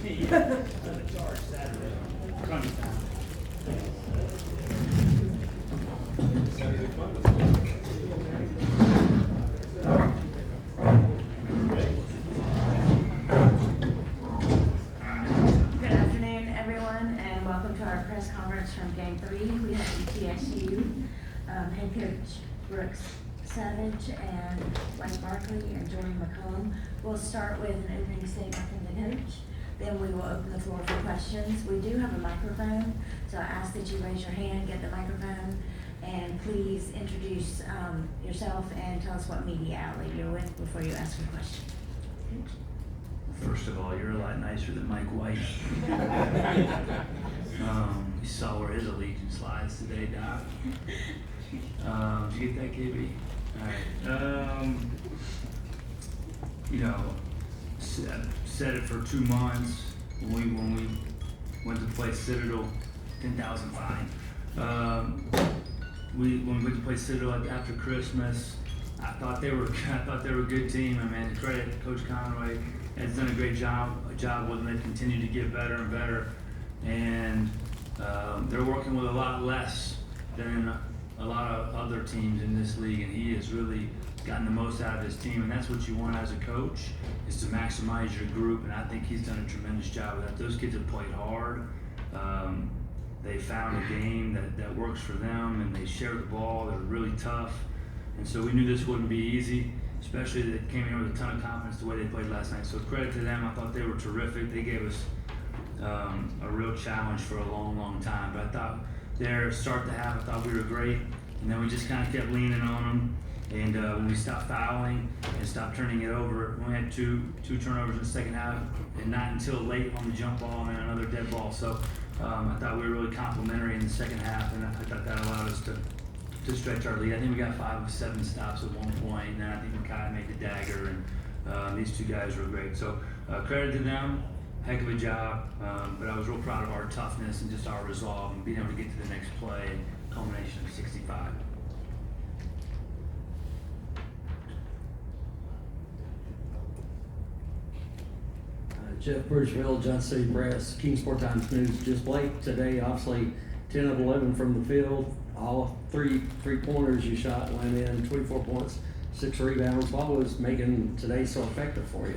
team the charge Saturday. Crunch time. Good afternoon, everyone, and welcome to our press conference from Game 3. We have ETSU head coach Brooks Savage and Barkley and Jordan McCullum. We'll start with an opening statement from the coach. Then we will open the floor for questions. We do have a microphone, so I ask that you raise your hand, get the microphone, and please introduce yourself and tell us what media outlet you're with before you ask your question. First of all, you're a lot nicer than Mike White. You saw where his allegiance lies today, Doc. Did you get that, KB? All right. Said it for 2 months when we went to play Citadel, 10,000 fine. When we went to play Citadel after Christmas, I thought they were a good team. I mean, to credit Coach Conroy, has done a great job with them. They continue to get better and better, and they're working with a lot less than a lot of other teams in this league, and he has really gotten the most out of his team, and that's what you want as a coach, is to maximize your group, and I think he's done a tremendous job of that. Those kids have played hard. They found a game that works for them, and they share the ball. They're really tough, and so we knew this wouldn't be easy, especially they came in with a ton of confidence the way they played last night. So credit to them. I thought they were terrific. They gave us a real challenge for a long, long time. But I thought their start to half, I thought we were great, and then we just kind of kept leaning on them. And when we stopped fouling and stopped turning it over, we had two turnovers in the second half, and not until late on the jump ball and another dead ball. So I thought we were really complimentary in the second half, and I thought that allowed us to stretch our lead. I think we got 5 of 7 stops at one point, and then I think Makai made the dagger, and these two guys were great. So credit to them, heck of a job, but I was real proud of our toughness and just our resolve and being able to get to the next play, culmination of 65. Jeff Bridgeville, Johnson City Press, Kingsport Times News. Just Blake today, obviously 10 of 11 from the field. All three pointers you shot went in, 24 points, 6 rebounds. What was making today so effective for you?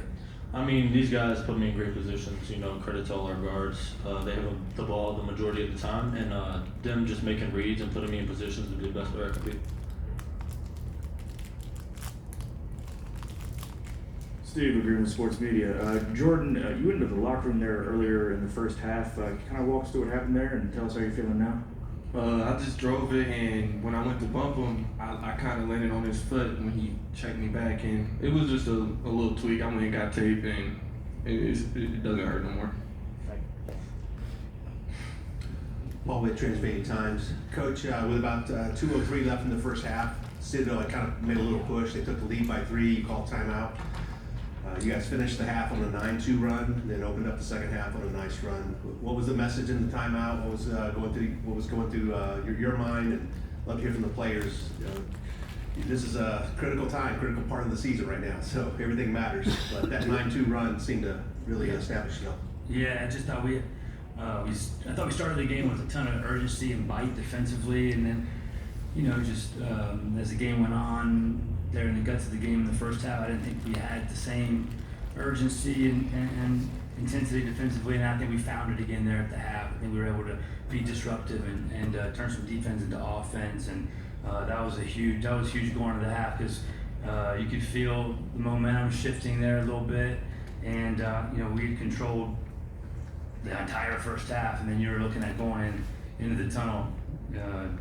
I mean, these guys put me in great positions. Credit to all our guards. They have the ball the majority of the time, and them just making reads and putting me in positions to be the best player I could be. Steve, Agreement Sports Media. Jordan, you went into the locker room there earlier in the first half. Can you kind of walk us through what happened there and tell us how you're feeling now? I just drove it, and when I went to bump him, I kind of landed on his foot when he checked me back, and it was just a little tweak. I went and got tape, and it doesn't hurt no more. Paul with Transylvania Times. Coach, with about 2:03 left in the first half, Citadel kind of made a little push. They took the lead by 3. You called timeout. You guys finished the half on a 9-2 run, then opened up the second half on a nice run. What was the message in the timeout? What was going through your mind? And love to hear from the players. This is a critical time, critical part of the season right now, so everything matters. But that 9-2 run seemed to really establish it. Yeah, I just thought I thought we started the game with a ton of urgency and bite defensively, and then as the game went on, there in the guts of the game in the first half, I didn't think we had the same urgency and intensity defensively, and I think we found it again there at the half. I think we were able to be disruptive and turn some defense into offense, and that was huge going into the half, because you could feel the momentum shifting there a little bit, and we had controlled the entire first half, and then you were looking at going into the tunnel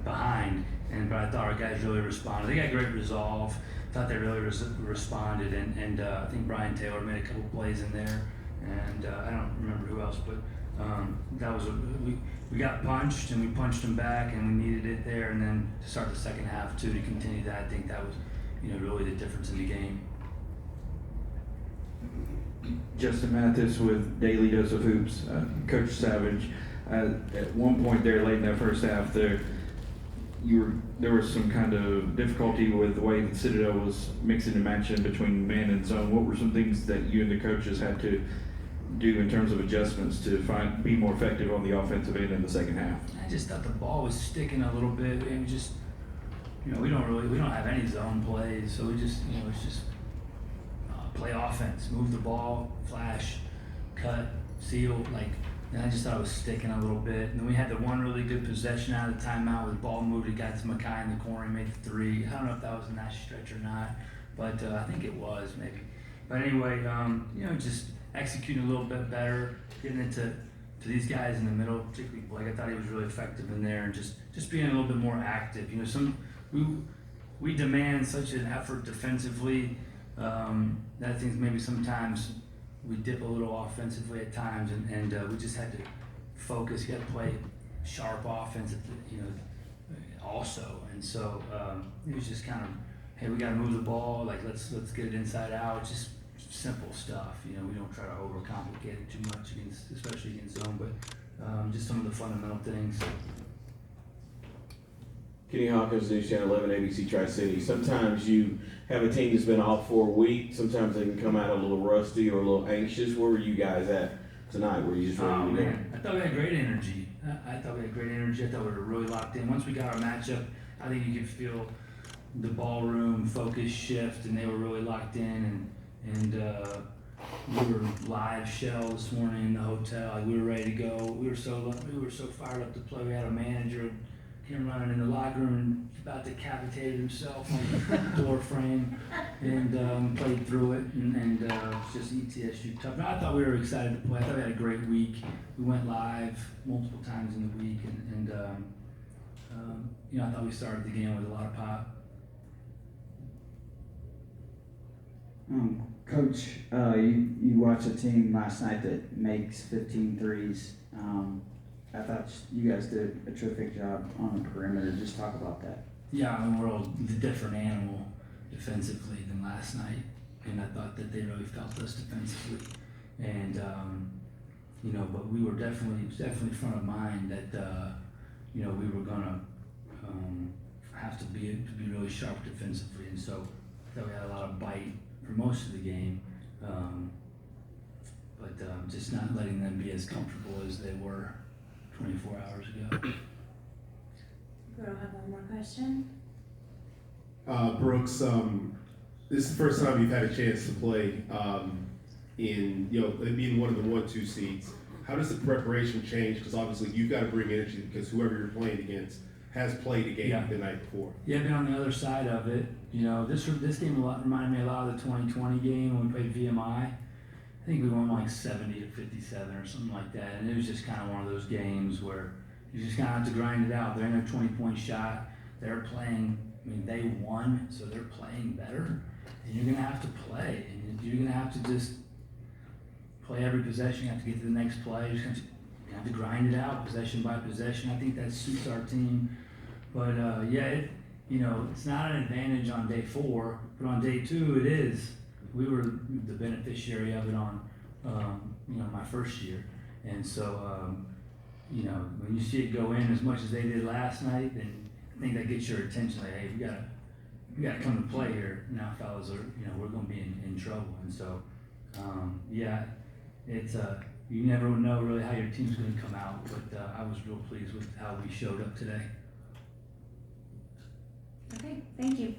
behind. But I thought our guys really responded. They got great resolve. Thought they really responded, and I think Brian Taylor made a couple plays in there, and I don't remember who else, but that was we got punched, and we punched them back, and we needed it there, and then to start the second half too, to continue that. I think that was really the difference in the game. Justin Mathis with Daily Dose of Hoops. Coach Savage, at one point there late in that first half, there was some kind of difficulty with the way that Citadel was mixing and matching between man and zone. What were some things that you and the coaches had to do in terms of adjustments to be more effective on the offensive end in the second half? I just thought the ball was sticking a little bit, and we just, we don't have any zone plays, so we just, it's just play offense, move the ball, flash, cut, seal, and I just thought it was sticking a little bit. And then we had the one really good possession out of the timeout where the ball moved, it got to Mackay in the corner, he made the three. I don't know if that was a nice stretch or not, but I think it was maybe. But anyway, just executing a little bit better, getting it to these guys in the middle, particularly Blake. I thought he was really effective in there, and just being a little bit more active. We demand such an effort defensively that I think maybe sometimes we dip a little offensively at times, and we just had to focus. You got to play sharp offense, also. And so it was just kind of, hey, we got to move the ball. Let's get it inside out. Just simple stuff. We don't try to overcomplicate it too much especially against zone, but just some of the fundamental things. Kenny Hawkins, News Channel 11, ABC Tri-City. Sometimes you have a team that's been off for a week. Sometimes they can come out a little rusty or a little anxious. Where were you guys at tonight? Were you just ready to go? Man, I thought we had great energy. I thought we were really locked in. Once we got our matchup, I think you could feel the ballroom focus shift, and they were really locked in. And we were live shell this morning in the hotel. We were ready to go. We were so fired up to play. We had a manager, him running in the locker room, about decapitated himself on the door frame, and played through it, and it's just ETSU tough. But I thought we were excited to play. I thought we had a great week. We went live multiple times in the week, and I thought we started the game with a lot of pop. Coach, you watched a team last night that makes 15 threes. I thought you guys did a terrific job on the perimeter. Just talk about that. Yeah, we're all a different animal defensively than last night, and I thought that they really felt us defensively, and but we were definitely front of mind that we were gonna have to be really sharp defensively, and so I thought we had a lot of bite for most of the game, but just not letting them be as comfortable as they were 24 hours ago. We'll have one more question. Brooks, this is the first time you've had a chance to play in, being one of the 1-2 seeds. How does the preparation change? Because obviously you've got to bring energy because whoever you're playing against has played a game the night before. Yeah, been on the other side of it. This game reminded me a lot of the 2020 game when we played VMI. I think we won 70 to 57 or something like that, and it was just kind of one of those games where you just kind of have to grind it out. They're in a 20-point shot. They're playing. They won, so they're playing better, and you're gonna have to play, and you're gonna have to just play every possession. You have to get to the next play. You have to grind it out, possession by possession. I think that suits our team. But it's not an advantage on day 4, but on day 2 it is. We were the beneficiary of it on, my first year, and so when you see it go in as much as they did last night, then I think that gets your attention. Like, hey, we gotta come to play here now, fellas. Or we're gonna be in trouble. And so, it's you never know really how your team's gonna come out. But I was real pleased with how we showed up today. Okay, thank you.